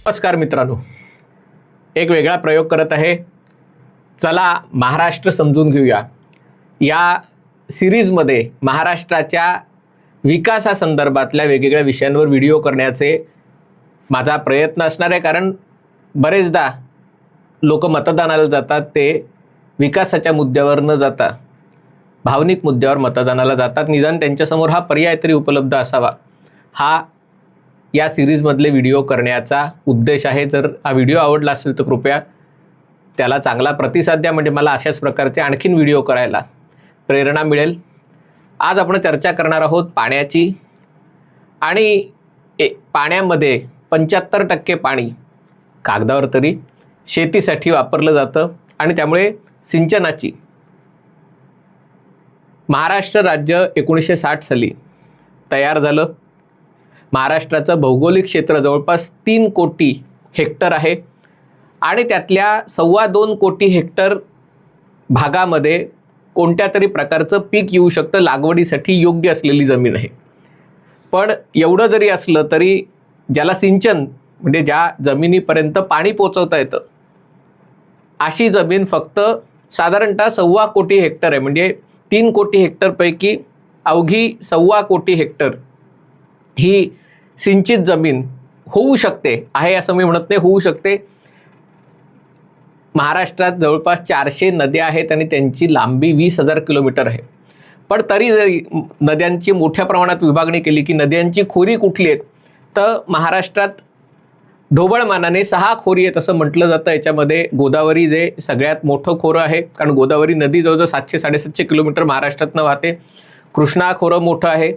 नमस्कार मित्रांनो, एक वेगळा प्रयोग करत आहे. चला महाराष्ट्र समजून घेऊया. या सिरीजमध्ये महाराष्ट्राच्या विकासासंदर्भातल्या वेगवेगळ्या विषयांवर व्हिडिओ करण्याचे माझा प्रयत्न असणार आहे. कारण बरेचदा लोक मतदानाला जातात ते विकासाच्या मुद्द्यावर न जाता भावनिक मुद्द्यावर मतदानाला जातात. निदान त्यांच्यासमोर हा पर्याय तरी उपलब्ध असावा, हा या सिरीजमधले व्हिडिओ करण्याचा उद्देश आहे. जर हा व्हिडिओ आवडला असेल तर कृपया त्याला चांगला प्रतिसाद द्या, म्हणजे मला अशाच प्रकारचे आणखीन व्हिडिओ करायला प्रेरणा मिळेल. आज आपण चर्चा करणार आहोत पाण्याची. आणि पाण्यामध्ये 75% पाणी कागदावर तरी शेतीसाठी वापरलं जातं आणि त्यामुळे सिंचनाची महाराष्ट्र राज्य 1960 साली तयार झालं. महाराष्ट्राचं भौगोलिक क्षेत्र जवळपास 3 कोटी हेक्टर आहे आणि त्यातल्या 2.25 कोटी हेक्टर भागामध्ये कोणत्या तरी प्रकारचं पीक येऊ शकतं, लागवडीसाठी योग्य असलेली जमीन आहे. पण एवढं जरी असलं तरी ज्याला सिंचन म्हणजे ज्या जमिनीपर्यंत पाणी पोचवता येतं अशी जमीन फक्त साधारणतः 2.25 कोटी हेक्टर आहे. म्हणजे 3 कोटी हेक्टरपैकी अवघी 2.25 कोटी हेक्टर ही सिंचित जमीन होऊ शकते. आहे असं मी म्हणत नाही, होऊ शकते. महाराष्ट्रात जवळपास 400 नद्या आहेत आणि त्यांची लांबी 20,000 किलोमीटर आहे. पण तरी जरी नद्यांची मोठ्या प्रमाणात विभागणी केली की नद्यांची खोरी कुठली आहेत, तर महाराष्ट्रात ढोबळमानाने 6 खोरी आहेत असं म्हटलं जातं. याच्यामध्ये गोदावरी जे सगळ्यात मोठं खोरं आहे, कारण गोदावरी नदी जवळजवळ 700-750 किलोमीटर महाराष्ट्रातनं वाहते. कृष्णा खोरं मोठं आहे,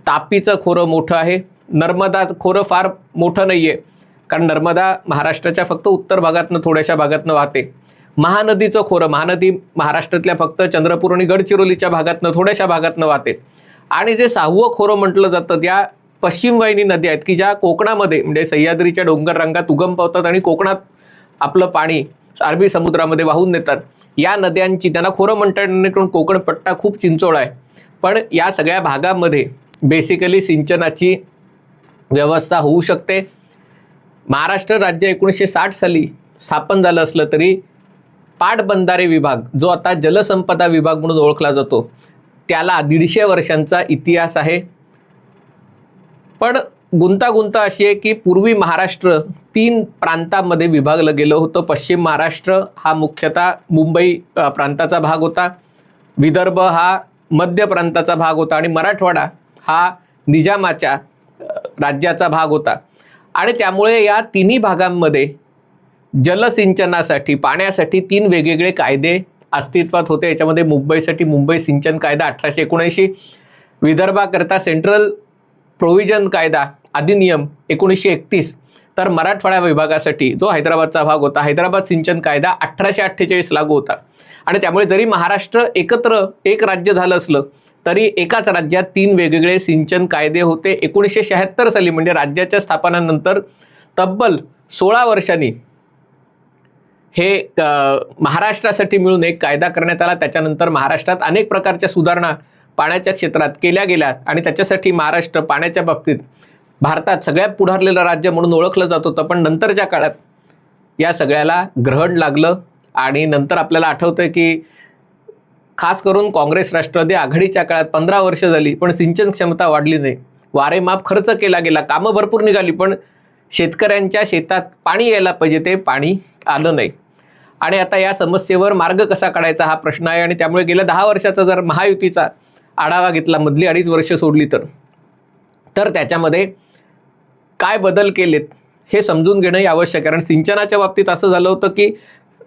तापीचं खोरं मोठं आहे, नर्मदा खोरं फार मोठं नाही आहे, कारण नर्मदा महाराष्ट्राच्या फक्त उत्तर भागातनं थोड्याशा भागातनं वाहते. महानदीचं खोरं, महानदी महाराष्ट्रातल्या फक्त चंद्रपूर आणि गडचिरोलीच्या भागातनं थोड्याशा भागातनं वाहते. आणि जे 6वं खोरं म्हटलं जातं त्या पश्चिम वाहिनी नद्या आहेत की ज्या कोकणामध्ये म्हणजे सह्याद्रीच्या डोंगर रांगात उगम पावतात आणि कोकणात आपलं पाणी अरबी समुद्रामध्ये वाहून नेतात. या नद्यांची त्यांना खोरं म्हणतात, कारण कोकण पट्टा खूप चिंचोळा आहे. पण या सगळ्या भागामध्ये बेसिकली सिंचनाची व्यवस्था होऊ शकते. महाराष्ट्र राज्य 1960 साली स्थापन झालं असलं तरी पाटबंधारे विभाग, जो आता जलसंपदा विभाग म्हणून ओळखला जातो, त्याला 150 वर्षांचा इतिहास आहे. पण गुंतागुंत अशी आहे की पूर्वी महाराष्ट्र 3 प्रांतांमध्ये विभागलं गेलं होतं. पश्चिम महाराष्ट्र हा मुख्यतः मुंबई प्रांताचा भाग होता, विदर्भ हा मध्य प्रांताचा भाग होता आणि मराठवाडा हा निजामाच्या राज्याचा भाग होता. आणि त्यामुळे या तिन्ही भागांमध्ये जलसिंचनासाठी पाण्यासाठी 3 वेगवेगळे कायदे अस्तित्वात होते. याच्यामध्ये मुंबईसाठी मुंबई सिंचन कायदा 1879, विदर्भाकरता सेंट्रल प्रोव्हिजन कायदा अधिनियम 1931, तर मराठवाडा विभागासाठी जो हैदराबादचा भाग होता हैदराबाद सिंचन कायदा 1848 लागू होता. आणि त्यामुळे जरी महाराष्ट्र एकत्र एक राज्य झालं असलं तरी एकाच राज्यात 3 वेगवेगळे सिंचन कायदे होते. 1976 साली म्हणजे राज्याच्या स्थापनेनंतर तब्बल 16 वर्षांनी हे महाराष्ट्रासाठी मिळून एक कायदा करण्यात आला. त्याच्यानंतर महाराष्ट्रात अनेक प्रकारच्या सुधारणा पाण्याच्या क्षेत्रात केल्या गेल्या आणि त्याच्यासाठी महाराष्ट्र पाण्याच्या बाबतीत भारतात सगळ्यात पुढारलेलं राज्य म्हणून ओळखलं जात होतं. पण नंतरच्या काळात या सगळ्याला ग्रहण लागलं आणि नंतर आपल्याला आठवतं की खास करून काँग्रेस राष्ट्रवादी आघाडीच्या काळात 15 वर्ष झाली पण सिंचन क्षमता वाढली नाही. वारेमाप खर्च केला गेला, कामं भरपूर निघाली, पण शेतकऱ्यांच्या शेतात पाणी यायला पाहिजे ते पाणी आलं नाही. आणि आता या समस्येवर मार्ग कसा काढायचा हा प्रश्न आहे. आणि त्यामुळे गेल्या 10 वर्षाचा जर महायुतीचा आढावा घेतला, मधली 2.5 वर्ष सोडली तर त्याच्यामध्ये काय बदल केलेत हे समजून घेणंही आवश्यक आहे. कारण सिंचनाच्या बाबतीत असं झालं होतं की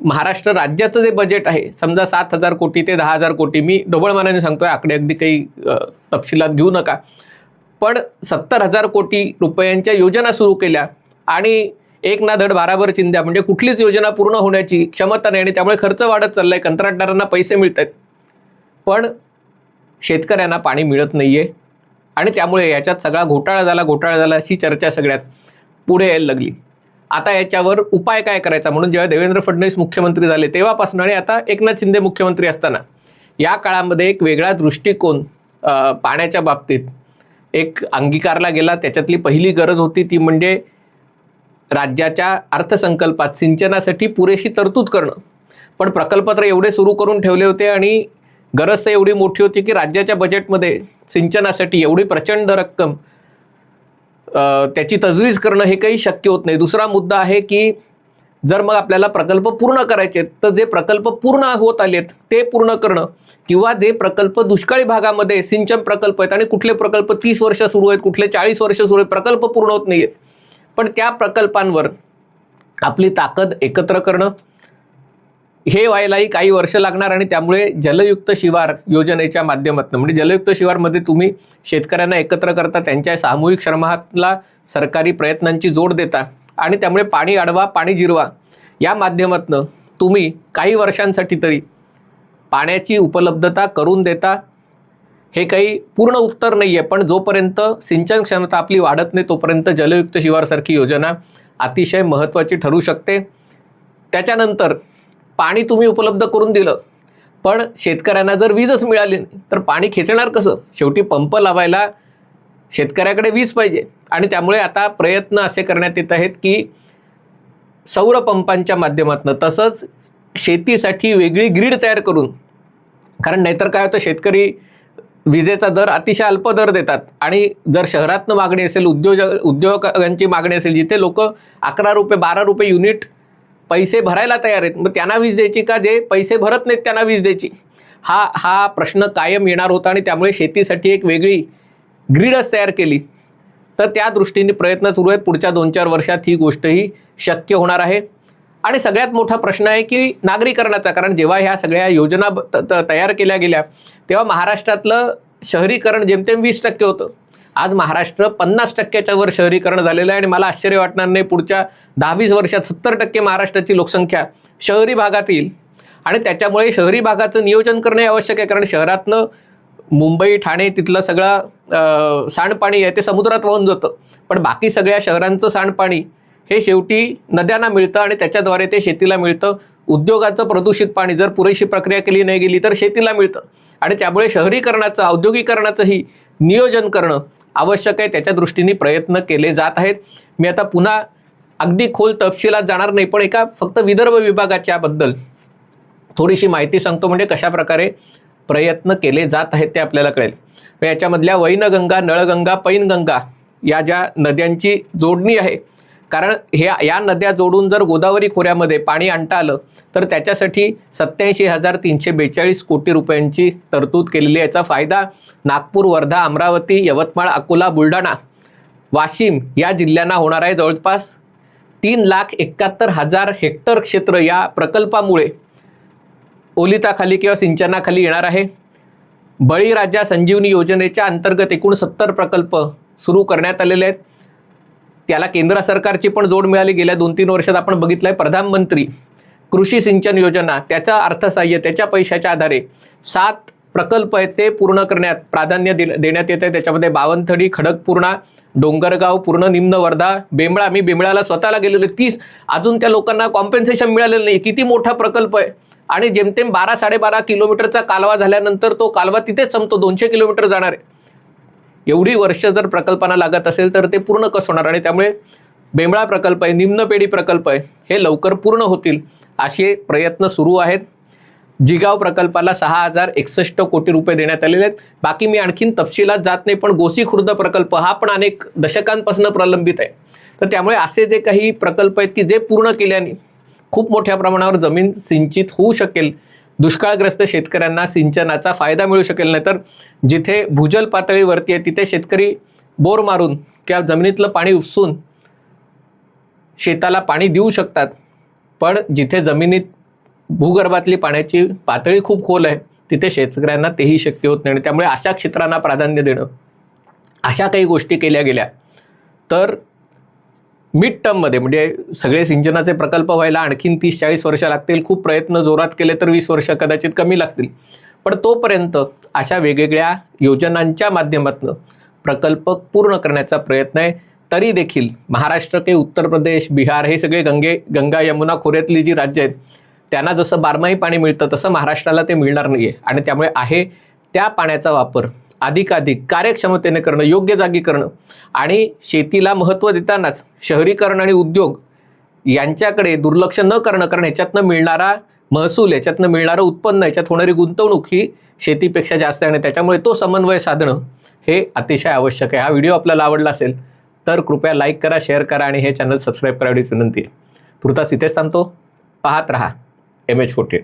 महाराष्ट्र राज्याचं जे बजेट आहे समजा 7,000 कोटी ते 10,000 कोटी, मी ढोबळमानाने सांगतोय, आकडे अगदी काही तपशिलात घेऊ नका, पण 70,000 कोटी रुपयांच्या योजना सुरू केल्या आणि एक ना धड भाराभर चिंध्या, म्हणजे कुठलीच योजना पूर्ण होण्याची क्षमता नाही आणि त्यामुळे खर्च वाढत चाललाय. कंत्राटदारांना पैसे मिळत आहेत पण शेतकऱ्यांना पाणी मिळत नाहीये आणि त्यामुळे याच्यात सगळा घोटाळा झाला अशी चर्चा सगळ्यात पुढे यायला लागली. आता याच्यावर उपाय काय करायचा म्हणून जेव्हा देवेंद्र फडणवीस मुख्यमंत्री झाले तेव्हापासून आणि आता एकनाथ शिंदे मुख्यमंत्री असताना या काळामध्ये एक वेगळा दृष्टिकोन पाण्याच्या बाबतीत एक अंगीकारला गेला. त्याच्यातली पहिली गरज होती ती म्हणजे राज्याच्या अर्थसंकल्पात सिंचनासाठी पुरेशी तरतूद करणं. पण प्रकल्प तर एवढे सुरू करून ठेवले होते आणि गरज तर एवढी मोठी होती की राज्याच्या बजेटमध्ये सिंचनासाठी एवढी प्रचंड रक्कम त्याची तजवीज करणं हे काही शक्य होत नाही. दुसरा मुद्दा आहे की जर मग आपल्याला प्रकल्प पूर्ण करायचे तर जे प्रकल्प पूर्ण होत आलेत ते पूर्ण करणं, किंवा जे प्रकल्प दुष्काळी भागामध्ये सिंचन प्रकल्प आहेत आणि कुठले प्रकल्प 30 वर्ष सुरू आहेत, कुठले 40 वर्ष सुरू आहेत, प्रकल्प पूर्ण होत नाही आहेत, पण त्या प्रकल्पांवर आपली ताकद एकत्र करणं हे व्हायलाही काही वर्ष लागणार. आणि त्यामुळे जलयुक्त शिवार योजनेच्या माध्यमातून, म्हणजे जलयुक्त शिवारमध्ये तुम्ही शेतकऱ्यांना एकत्र करता, त्यांच्या सामूहिक श्रमाला सरकारी प्रयत्नांची जोड देता आणि त्यामुळे पाणी अडवा पाणी जिरवा या माध्यमातून तुम्ही काही वर्षांसाठी तरी पाण्याची उपलब्धता करून देता. हे काही पूर्ण उत्तर नाही आहे, पण जोपर्यंत सिंचन क्षमता आपली वाढत नाही तोपर्यंत जलयुक्त शिवारसारखी योजना अतिशय महत्त्वाची ठरू शकते. त्याच्यानंतर पाणी तुम्ही उपलब्ध करून दिलं, पण शेतकऱ्यांना जर वीजच मिळाली नाही तर पाणी खेचणार कसं? शेवटी पंप लावायला शेतकऱ्याकडे वीज पाहिजे. आणि त्यामुळे आता प्रयत्न असे करण्यात येत आहेत की सौर पंपांच्या माध्यमातून, तसंच शेतीसाठी वेगळी ग्रीड तयार करून, कारण नाहीतर काय होतं, शेतकरी विजेचा दर अतिशय अल्प दर देतात आणि जर शहरातनं मागणी असेल, उद्योगांची मागणी असेल, जिथे लोक 11 रुपये 12 रुपये युनिट पैसे भरायला तयार आहेत, मग त्यांना वीज द्यायची का जे पैसे भरत नाहीत त्यांना वीज द्यायची? हा प्रश्न कायम येणार होता. आणि त्यामुळे शेतीसाठी एक वेगळी ग्रीडच तयार केली तर त्या दृष्टीने प्रयत्न सुरू आहेत. पुढच्या 2-4 वर्षात ही गोष्टही शक्य होणार आहे. आणि सगळ्यात मोठा प्रश्न आहे की नागरीकरणाचा, कारण जेव्हा ह्या सगळ्या योजना तयार केल्या गेल्या तेव्हा महाराष्ट्रातलं शहरीकरण जेमतेम 20% होतं. आज महाराष्ट्र 50%च्या वर शहरीकरण झालेलं आहे. आणि मला आश्चर्य वाटणार नाही पुढच्या 10-20 वर्षात 70% महाराष्ट्राची लोकसंख्या शहरी भागात येईल. आणि त्याच्यामुळे शहरी भागाचं नियोजन करणे आवश्यक आहे, कारण शहरातनं मुंबई ठाणे तिथलं सगळं सांडपाणी आहे ते समुद्रात वाहून जातं, पण बाकी सगळ्या शहरांचं सांडपाणी हे शेवटी नद्यांना मिळतं आणि त्याच्याद्वारे ते शेतीला मिळतं. उद्योगाचं प्रदूषित पाणी जर पुरेशी प्रक्रिया केली नाही गेली तर शेतीला मिळतं. आणि त्यामुळे शहरीकरणाचं औद्योगिकरणाचंही नियोजन करणं आवश्यक आहे. त्याच्या दृष्टीने प्रयत्न केले जात आहेत. मी आता पुन्हा अगदी खोल तपशिलात जाणार नाही, पण एका फक्त विदर्भ विभागाच्या बद्दल थोडीशी माहिती सांगतो, म्हणजे कशा प्रकारे प्रयत्न केले जात आहेत ते आपल्याला कळेल. याच्यामधल्या वैनगंगा, नळगंगा, पैनगंगा या ज्या नद्यांची जोडणी आहे, कारण या नद्या जोडून जर गोदावरी खोऱ्यामध्ये पाणी आणता आलं तर त्याच्यासाठी 87,342 कोटी रुपयांची तरतूद केलेली आहे. याचा फायदा नागपूर, वर्धा, अमरावती, यवतमाळ, अकोला, बुलढाणा, वाशिम या जिल्ह्यांना होणार आहे. जवळपास 3,71,000 हेक्टर क्षेत्र या प्रकल्पामुळे ओलिताखाली किंवा सिंचनाखाली येणार आहे. बळीराजा संजीवनी योजनेच्या अंतर्गत एकूण 70 प्रकल्प सुरू करण्यात आलेले आहेत. त्याला केंद्र सरकारची पण जोड मिळाली. गेल्या 2-3 वर्षात आपण बघितलं आहे प्रधानमंत्री कृषी सिंचन योजना, त्याचा अर्थसहाय्य त्याच्या पैशाच्या आधारे 7 प्रकल्प आहेत ते पूर्ण करण्यात प्राधान्य देण्यात येत आहे. त्याच्यामध्ये बावनथडी, खडकपूर्णा, डोंगरगाव, पूर्ण निम्न वर्धा, बेंबळा. मी बेंबळाला स्वतःला गेलेलो 30, अजून त्या लोकांना कॉम्पेन्सेशन मिळालेलं नाही. किती मोठा प्रकल्प आहे. आणि जेमतेम 12-12.5 किलोमीटरचा कालवा झाल्यानंतर तो कालवा तिथेच संपतो, 200 किलोमीटर जाणार आहे. एवढी वर्ष जर प्रकल्पांना लागत असेल तर ते पूर्ण कसं होणार? आणि त्यामुळे बेंबळा प्रकल्प आहे, निम्नपेडी प्रकल्प आहे, हे लवकर पूर्ण होतील असे प्रयत्न सुरू आहेत. जिगाव प्रकल्पाला 6,061 कोटी रुपये देण्यात आलेले आहेत. बाकी मी आणखीन तपशिलात जात नाही, पण गोसी खुर्द प्रकल्प हा पण अनेक दशकांपासून प्रलंबित आहे. तर त्यामुळे असे जे काही प्रकल्प आहेत की जे पूर्ण केल्याने खूप मोठ्या प्रमाणावर जमीन सिंचित होऊ शकेल, दुष्काळग्रस्त शेतकऱ्यांना सिंचनाचा फायदा मिळू शकेल. नाहीतर जिथे भूजल पातळीवरती आहे तिथे शेतकरी बोर मारून किंवा जमिनीतलं पाणी उपसून शेताला पाणी देऊ शकतात, पण जिथे जमिनीत भूगर्भातली पाण्याची पातळी खूप खोल आहे तिथे शेतकऱ्यांना तेही शक्य होत नाही. त्यामुळे अशा क्षेत्रांना प्राधान्य देणं, अशा काही गोष्टी केल्या गेल्या तर मिड टर्ममध्ये, म्हणजे सगळे सिंचनाचे प्रकल्प व्हायला आणखीन 30-40 वर्ष लागतील. खूप प्रयत्न जोरात केले तर 20 वर्ष कदाचित कमी लागतील, पण तोपर्यंत अशा वेगवेगळ्या योजनांच्या माध्यमातून प्रकल्प पूर्ण करण्याचा प्रयत्न आहे. तरी देखील महाराष्ट्र काही उत्तर प्रदेश, बिहार हे सगळे गंगा यमुना खोऱ्यातली जी राज्य आहेत त्यांना जसं बारमाही पाणी मिळतं तसं महाराष्ट्राला ते मिळणार नाही आहे. आणि त्यामुळे आहे त्या पाण्याचा वापर अधिकाधिक कार्यक्षमतेने करणं, योग्य जागी करणं आणि शेतीला महत्त्व देतानाच शहरीकरण आणि उद्योग यांच्याकडे दुर्लक्ष न करणं, कारण ह्याच्यातनं मिळणारा महसूल, याच्यातनं मिळणारं उत्पन्न, याच्यात होणारी गुंतवणूक ही शेतीपेक्षा जास्त आहे आणि त्याच्यामुळे तो समन्वय साधणं हे अतिशय आवश्यक आहे. हा व्हिडिओ आपल्याला आवडला असेल तर कृपया लाईक करा, शेअर करा आणि हे चॅनल सबस्क्राईब करायची विनंती आहे. तुर्तास इथेच थांबतो. पाहत रहा MH48.